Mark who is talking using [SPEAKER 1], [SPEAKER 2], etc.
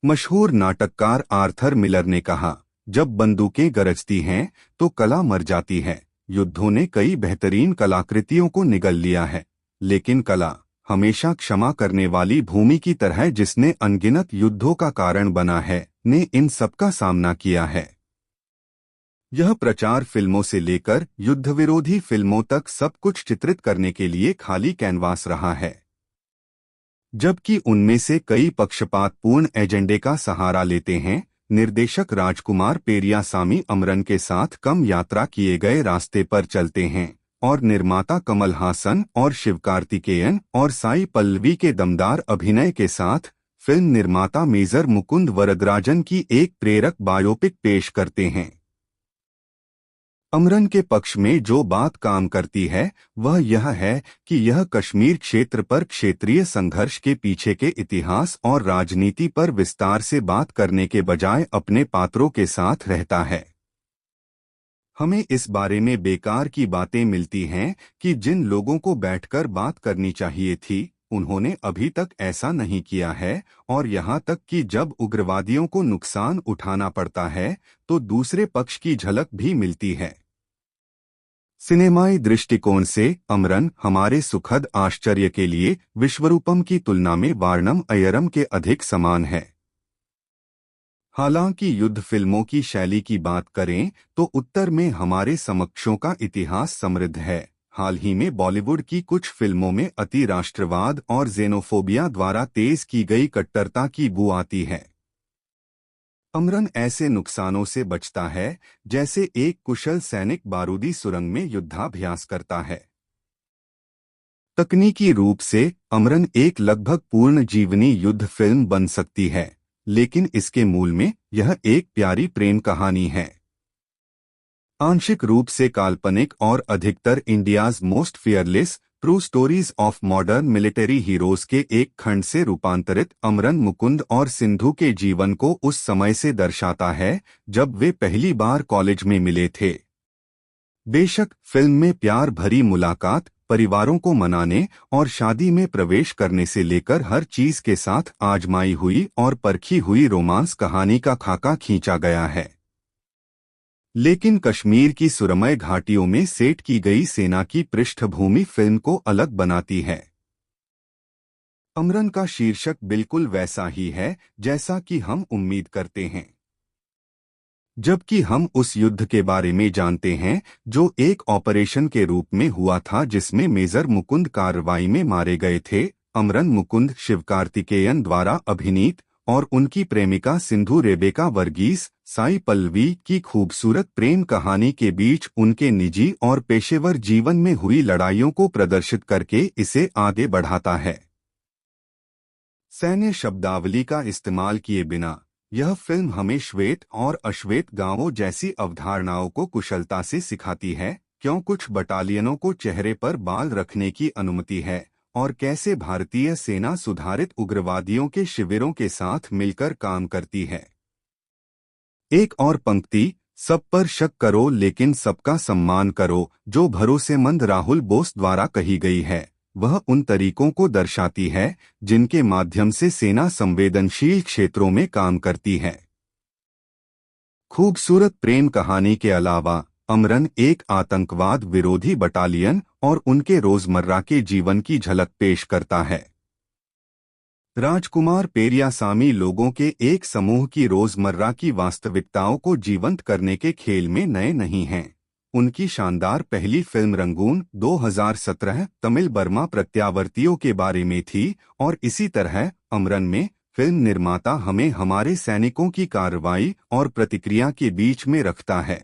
[SPEAKER 1] मशहूर नाटककार Arthur Miller ने कहा, जब बंदूकें गरजती हैं तो कला मर जाती है। युद्धों ने कई बेहतरीन कलाकृतियों को निगल लिया है, लेकिन कला हमेशा क्षमा करने वाली भूमि की तरह जिसने अनगिनत युद्धों का कारण बना है, ने इन सबका सामना किया है। यह प्रचार फिल्मों से लेकर युद्ध विरोधी फिल्मों तक सब कुछ चित्रित करने के लिए खाली कैनवास रहा है, जबकि उनमें से कई पक्षपातपूर्ण एजेंडे का सहारा लेते हैं। निर्देशक राजकुमार पेरियासामी अमरन के साथ कम यात्रा किए गए रास्ते पर चलते हैं और निर्माता कमल हासन और शिवकार्तिकेयन और साई पल्लवी के दमदार अभिनय के साथ फिल्म निर्माता मेजर मुकुंद वरदराजन की एक प्रेरक बायोपिक पेश करते हैं। अमरन के पक्ष में जो बात काम करती है वह यह है कि यह कश्मीर क्षेत्र पर क्षेत्रीय संघर्ष के पीछे के इतिहास और राजनीति पर विस्तार से बात करने के बजाय अपने पात्रों के साथ रहता है। हमें इस बारे में बेकार की बातें मिलती हैं कि जिन लोगों को बैठकर बात करनी चाहिए थी, उन्होंने अभी तक ऐसा नहीं किया है, और यहाँ तक कि जब उग्रवादियों को नुकसान उठाना पड़ता है तो दूसरे पक्ष की झलक भी मिलती है। सिनेमाई दृष्टिकोण से अमरन हमारे सुखद आश्चर्य के लिए विश्वरूपम की तुलना में वार्णम अय्यरम के अधिक समान है। हालांकि युद्ध फिल्मों की शैली की बात करें तो उत्तर में हमारे समकक्षों का इतिहास समृद्ध है। हाल ही में बॉलीवुड की कुछ फिल्मों में अति राष्ट्रवाद और जेनोफोबिया द्वारा तेज की गई कट्टरता की बू आती है। अमरन ऐसे नुकसानों से बचता है जैसे एक कुशल सैनिक बारूदी सुरंग में युद्धाभ्यास करता है। तकनीकी रूप से अमरन एक लगभग पूर्ण जीवनी युद्ध फिल्म बन सकती है, लेकिन इसके मूल में यह एक प्यारी प्रेम कहानी है, आंशिक रूप से काल्पनिक और अधिकतर India's most fearless true stories of modern military heroes के एक खंड से रूपांतरित। अमरन मुकुंद और सिंधु के जीवन को उस समय से दर्शाता है जब वे पहली बार कॉलेज में मिले थे। बेशक फिल्म में प्यार भरी मुलाकात, परिवारों को मनाने और शादी में प्रवेश करने से लेकर हर चीज के साथ आजमाई हुई और परखी हुई रोमांस कहानी का खाका खींचा गया है, लेकिन कश्मीर की सुरमय घाटियों में सेट की गई सेना की पृष्ठभूमि फिल्म को अलग बनाती है। अमरन का शीर्षक बिल्कुल वैसा ही है जैसा कि हम उम्मीद करते हैं, जबकि हम उस युद्ध के बारे में जानते हैं जो एक ऑपरेशन के रूप में हुआ था जिसमें मेजर मुकुंद कार्रवाई में मारे गए थे। अमरन मुकुंद शिवकार्तिकेयन द्वारा अभिनीत और उनकी प्रेमिका सिंधु रेबेका वर्गीस साई पल्लवी की खूबसूरत प्रेम कहानी के बीच उनके निजी और पेशेवर जीवन में हुई लड़ाइयों को प्रदर्शित करके इसे आगे बढ़ाता है। सैन्य शब्दावली का इस्तेमाल किए बिना यह फिल्म हमें श्वेत और अश्वेत गांवों जैसी अवधारणाओं को कुशलता से सिखाती है, क्यों कुछ बटालियनों को चेहरे पर बाल रखने की अनुमति है और कैसे भारतीय सेना सुधारित उग्रवादियों के शिविरों के साथ मिलकर काम करती है। एक और पंक्ति, सब पर शक करो लेकिन सबका सम्मान करो, जो भरोसेमंद राहुल बोस द्वारा कही गई है, वह उन तरीकों को दर्शाती है जिनके माध्यम से सेना संवेदनशील क्षेत्रों में काम करती है। खूबसूरत प्रेम कहानी के अलावा अमरन एक आतंकवाद विरोधी बटालियन और उनके रोजमर्रा के जीवन की झलक पेश करता है। राजकुमार पेरियासामी लोगों के एक समूह की रोजमर्रा की वास्तविकताओं को जीवंत करने के खेल में नए नहीं हैं। उनकी शानदार पहली फिल्म रंगून 2017 तमिल बर्मा प्रत्यावर्तियों के बारे में थी, और इसी तरह अमरन में फिल्म निर्माता हमें हमारे सैनिकों की कार्रवाई और प्रतिक्रिया के बीच में रखता है।